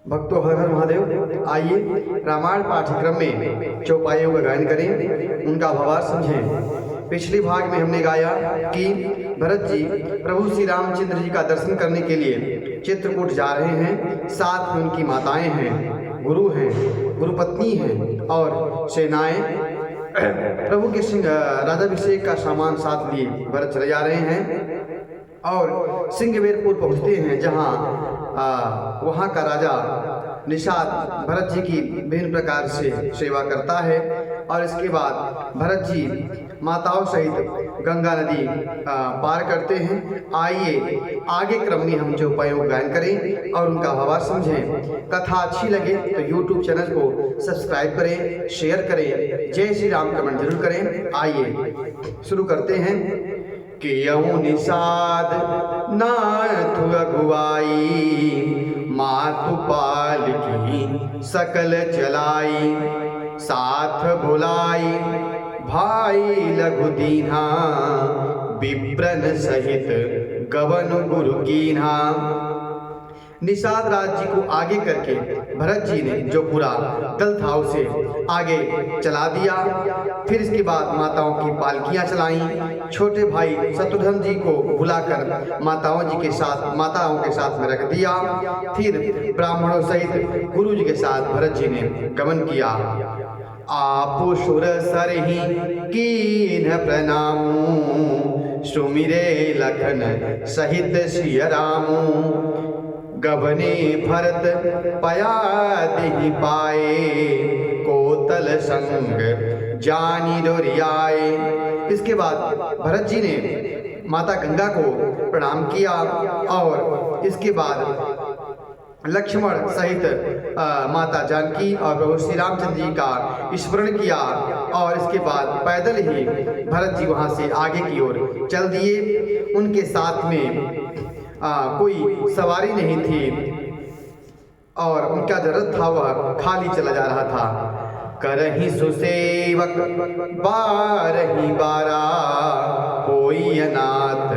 भक्तों हर हर महादेव। आइए रामायण पाठ्यक्रम में चौपाइयों का गायन करें, उनका भावार्थ समझें। पिछले भाग में हमने गाया कि भरत जी प्रभु श्री रामचंद्र जी का दर्शन करने के लिए चित्रकूट जा रहे हैं। साथ में उनकी माताएं हैं, गुरु हैं, गुरुपत्नी हैं और सेनाएं प्रभु के राजाभिषेक का सामान साथ लिए भरत चले जा रहे हैं और सिंहवेरपुर पहुंचते हैं, जहां वहाँ का राजा निषाद भरत जी की विभिन्न प्रकार से सेवा करता है। और इसके बाद भरत जी माताओं सहित गंगा नदी पार करते हैं। आइए आगे क्रम में हम जो उपायों का गायन करें और उनका भावार्थ समझें। कथा अच्छी लगे तो यूट्यूब चैनल को सब्सक्राइब करें, शेयर करें, जय श्री राम कमेंट जरूर करें। आइए शुरू करते हैं कि यऊ निषाद नाथ अगुवाई, मातु पाल की सकल चलाई, साथ बुलाई भाई लघु दीन्हा, विप्रन सहित गवन गुरु कीन्हा। निषाद राज जी को आगे करके भरत जी ने जो पूरा दल था उसे आगे चला दिया। फिर इसके बाद माताओं की पालकियां चलाईं। छोटे भाई शत्रुघ्न जी को बुलाकर माताओं के साथ में रख दिया। फिर ब्राह्मणों सहित गुरु जी के साथ भरत जी ने गमन किया। आप सुर सरहि कीन्ह प्रणामू, सुमिरे लखन सहित सिय रामू, गबने भरत पया दिहि पाए, कोतल संग जानी डोरियाए। इसके बाद भरत जी ने माता गंगा को प्रणाम किया और इसके बाद लक्ष्मण सहित माता जानकी और प्रभु श्री रामचंद्र जी का स्मरण किया। और इसके बाद पैदल ही भरत जी वहाँ से आगे की ओर चल दिए। उनके साथ में कोई सवारी नहीं थी और उनका जो रथ था वह खाली चला जा रहा था। करहि सुसेवक बारहि बारा, होई अनाथ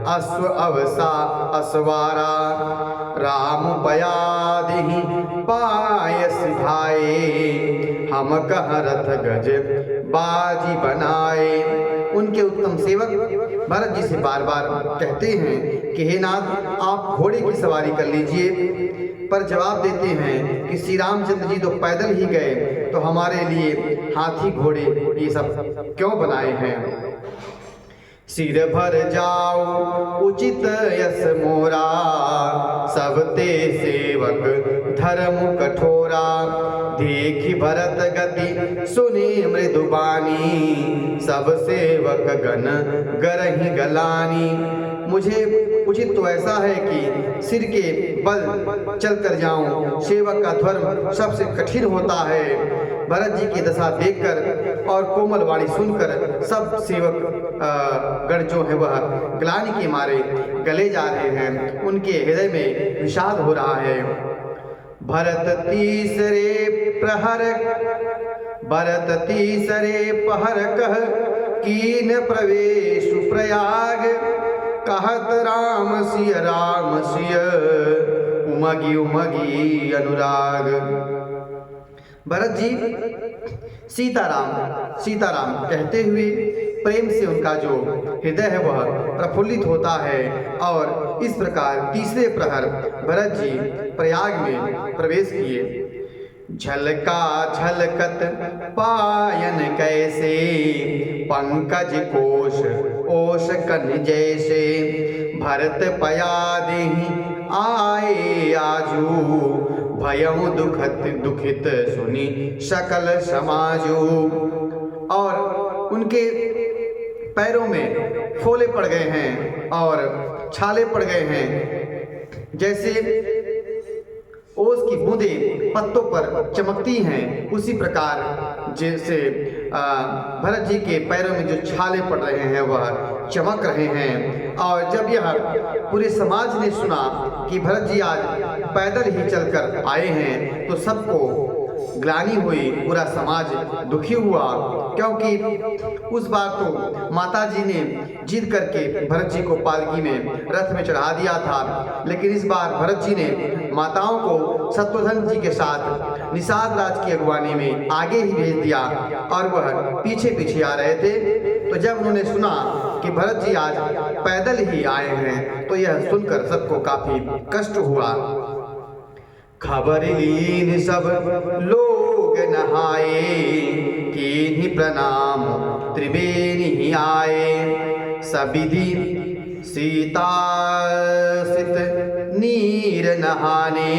अश्व अवसा असवारा, राम पयादिहि पाय सिधाए, हम कह रथ गज बाजी बनाए। उनके उत्तम सेवक भरत जी से बार बार कहते हैं कि हे नाथ आप घोड़े की सवारी कर लीजिए, पर जवाब देते हैं कि श्री रामचंद्र जी तो पैदल ही गए, तो हमारे लिए हाथी घोड़े ये सब क्यों बनाए हैं। सिर भर जाओ उचित यस मोरा, सबते सेवक धर्म कठोरा, देखी भरत गति सुने मृदुबानी, सब सेवक गण गरहि गलानी। मुझे उचित तो ऐसा है कि सिर के बल चल कर जाऊं, सेवक का धर्म सबसे कठिन होता है। भरत जी की दशा देखकर और कोमल वाणी सुनकर सब सेवक गण जो है वह ग्लानि के मारे गले जा रहे हैं, उनके हृदय में विषाद हो रहा है। भरत तीसरे पहर कह, कीन प्रवेश प्रयाग, कहत राम सिय उमगी उमगी अनुराग। भरत जी सीताराम कहते हुए प्रेम से उनका जो हृदय है वह प्रफुल्लित होता है। और इस प्रकार तीसरे प्रहर भरत जी प्रयाग में प्रवेश किए। झलका झलकत पायन कैसे, पंकज कोश ओश कन जैसे, भरत पयादिहि आए आजू, भयउ दुखित सुनी सकल समाजू। और उनके पैरों में फोले पड़ गए हैं और छाले पड़ गए हैं, जैसे ओस की बूंदें पत्तों पर चमकती हैं, उसी प्रकार जैसे भरत जी के पैरों में जो छाले पड़ रहे हैं वह चमक रहे हैं। और जब यह पूरे समाज ने सुना कि भरत जी आज पैदल ही चलकर आए हैं, तो सबको ग्लानि हुई, पूरा समाज दुखी हुआ, क्योंकि उस बार तो माता जी ने जिद करके भरत जी को पालकी में रथ में चढ़ा दिया था, लेकिन इस बार भरत जी ने माताओं को शत्रुघ्न जी के साथ निषाद राज की अगुवानी में आगे ही भेज दिया और वह पीछे पीछे आ रहे थे। तो जब उन्होंने सुना कि भरत जी आज पैदल ही आए हैं तो यह सुनकर सबको काफी कष्ट हुआ। खबर लीन सब लोग नहाए, कीन्ही प्रणाम त्रिवेणी ही आए। सबिधि सीता सित नीर नहाने,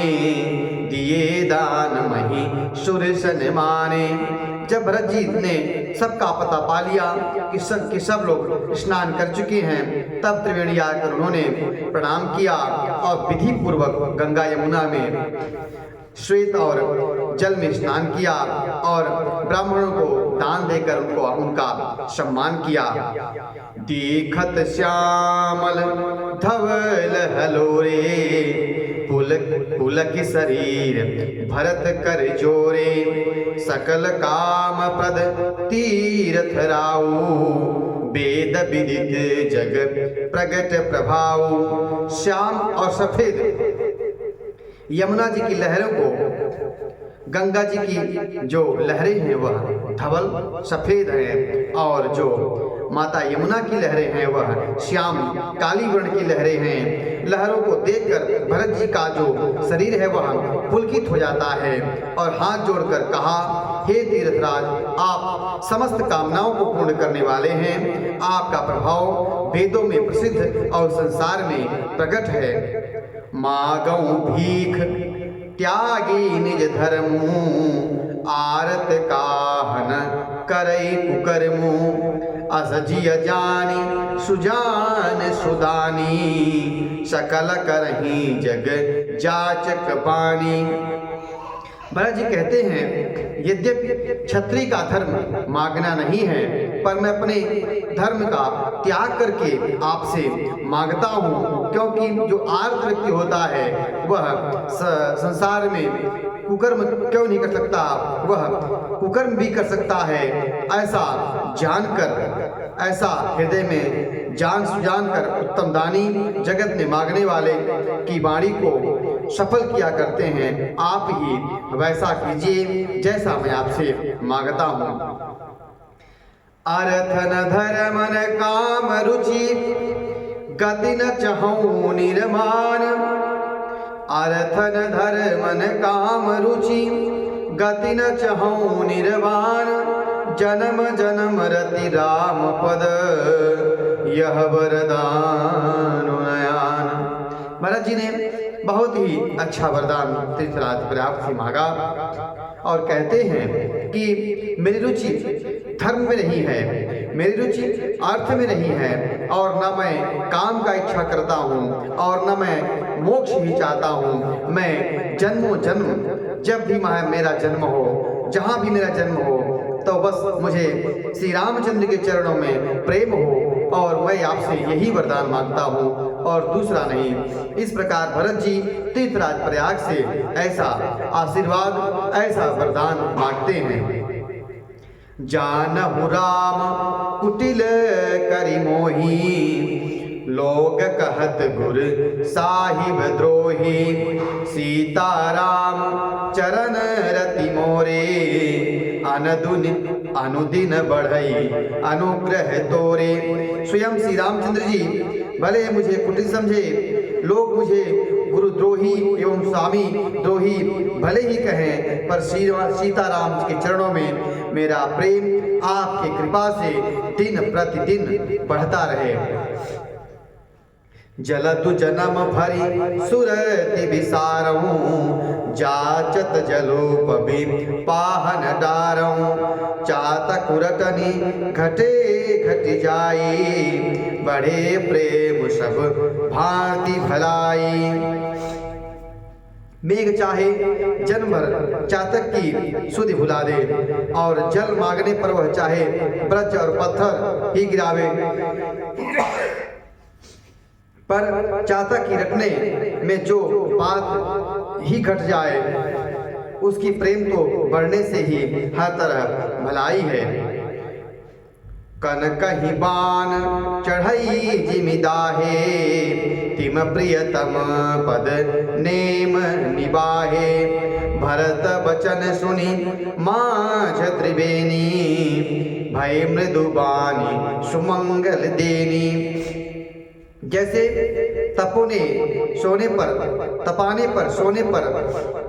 दिए दान मही सुरसन माने। जब भरत जी ने सबका पता पा लिया कि सब लोग स्नान कर चुके हैं, तब त्रिवेणी आकर उन्होंने प्रणाम किया और विधि पूर्वक गंगा यमुना में श्वेत और जल में स्नान किया और ब्राह्मणों को दान देकर उनका सम्मान किया। देखत श्यामल धवल हलोरे, पुलक शरीर भरत कर जोरे। सकल काम प्रद तीर्थ राऊ, वेद विदित जग प्रगट प्रभाऊ। श्याम और सफेद यमुना जी की लहरों को, गंगा जी की जो लहरें हैं वह धवल सफेद हैं और जो माता यमुना की लहरें हैं वह श्याम काली वर्ण की लहरें हैं। लहरों को देखकर भरत जी का जो शरीर है वह पुलकित हो जाता है और हाथ जोड़कर कहा, हे तीर्थराज, आप समस्त कामनाओं को पूर्ण करने वाले हैं। आपका प्रभाव वेदों में प्रसिद्ध और संसार में प्रकट है। मागऊ भीख त्यागी निज धर्मु, आरत काहन करई कुकर्मु। असजिय जानी सुजान सुदानी, सकल करही जग जाचक पानी। भरत जी कहते हैं, यद्यपि क्षत्रिय का धर्म मांगना नहीं है, पर मैं अपने धर्म का त्याग करके आपसे मांगता हूँ, क्योंकि जो आर्त व्यक्ति होता है वह संसार में कुकर्म क्यों नहीं कर सकता, वह कुकर्म भी कर सकता है। ऐसा जानकर, ऐसा हृदय में जान कर उत्तम दानी जगत में मांगने वाले की वाणी को सफल किया करते हैं। आप ही वैसा कीजिए जैसा मैं आपसे मांगता हूँ। अर्थ न धर्म न काम रुचि, गति न चहूँ निर्माण। अर्थ न धर्म न काम रुचि, गति न चहूँ निर्वाण। जन्म जन्म रति राम पद, यह वरदान नयान। भरत जी ने बहुत ही अच्छा वरदान तीर्थराज प्रयाग से मांगा और कहते हैं कि मेरी रुचि धर्म में नहीं है, मेरी रुचि अर्थ में नहीं है, और न मैं काम का इच्छा करता हूँ और न मैं मोक्ष ही चाहता हूँ। मैं जन्मों जन्म जब भी मेरा जन्म हो, जहाँ भी मेरा जन्म हो, तो बस मुझे श्री रामचंद्र के चरणों में प्रेम हो और मैं आपसे यही वरदान मांगता हूँ और दूसरा नहीं। इस प्रकार भरत जी तीर्थराज प्रयाग से ऐसा आशीर्वाद, ऐसा वरदान मांगते हैं। जानहु राम कुटिल करि मोही, लोग कहत गुर साहिब द्रोही। सीताराम चरण रति मोरे, अनुदिन बढ़ई अनुग्रह तोरे। स्वयं श्री रामचंद्र जी भले मुझे कुटिल समझे, लोग मुझे गुरुद्रोही एवं स्वामी द्रोही भले ही कहें, पर सीताराम के चरणों में मेरा प्रेम आपकी कृपा से दिन प्रतिदिन बढ़ता रहे। जलतु जन्म भरी सुरति विसारहूँ, जाचत जलोपबि पाहन डारहूँ। चातक उरटनी घटे घट जाई, बढ़े प्रेम सब भांति भलाई। मेघ चाहे जन्म भर चातक की सुधि भुला दे और जल मांगने पर वह चाहे ब्रज और पत्थर ही गिरावे, पर चातक की रटने में जो बात ही घट जाए उसकी प्रेम तो बढ़ने से ही हर तरह भलाई है। कन कही बान चढ़ई जिमिदाहे, तिम प्रियतम पद नेम निबाहे। भरत बचन सुनी माझ त्रिवेणी, भय मृदु बानी सुमंगल देनी। जैसे तपाने पर सोने पर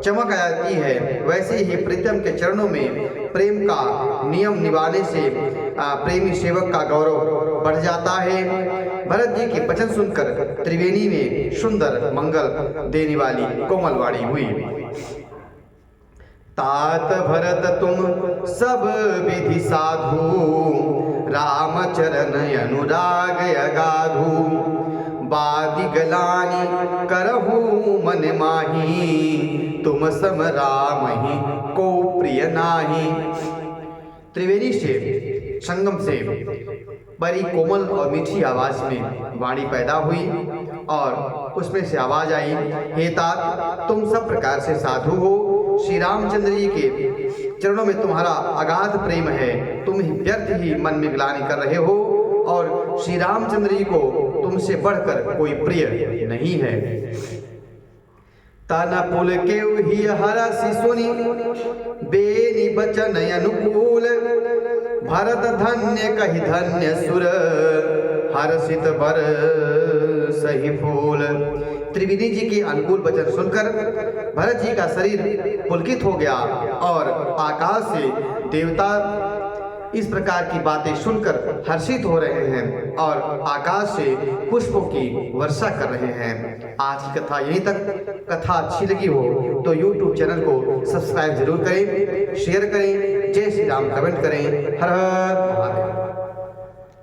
चमक आती है, वैसे ही प्रीतम के चरणों में प्रेम का नियम निभाने से प्रेमी सेवक का गौरव बढ़ जाता है। भरत जी के वचन सुनकर त्रिवेणी में सुंदर मंगल देने वाली कोमलवाणी हुई। तात भरत तुम सब विधि साधु, राम चरण अनुराग अगाधु। बादि गलानी करहु मन माही, तुम सम राम ही को प्रिय नाही। त्रिवेणी से संगम से बड़ी कोमल और मीठी आवाज में वाणी पैदा हुई और उसमें से आवाज आई, हे तात तुम सब प्रकार से साधु हो, श्री रामचंद्र जी के चरणों में तुम्हारा अगाध प्रेम है, तुम व्यर्थ ही मन में ग्लानि कर रहे हो और श्री रामचंद्र जी को तुमसे बढ़कर कोई प्रिय नहीं है। तना पुल के ही हरसि सुनी, बेनी बचन अनुकूल। भरत धन्य कहि धन्य सुर, हर्षित बर सही फूल। त्रिवेणी जी के अनुकूल वचन सुनकर भरत जी का शरीर पुलकित हो गया और आकाश से देवता इस प्रकार की बातें सुनकर हर्षित हो रहे हैं और आकाश से पुष्पों की वर्षा कर रहे हैं। आज की कथा यहीं तक। कथा अच्छी लगी हो तो YouTube चैनल को सब्सक्राइब जरूर करें, शेयर करें, जय श्री राम कमेंट करें। हर हर महादेव।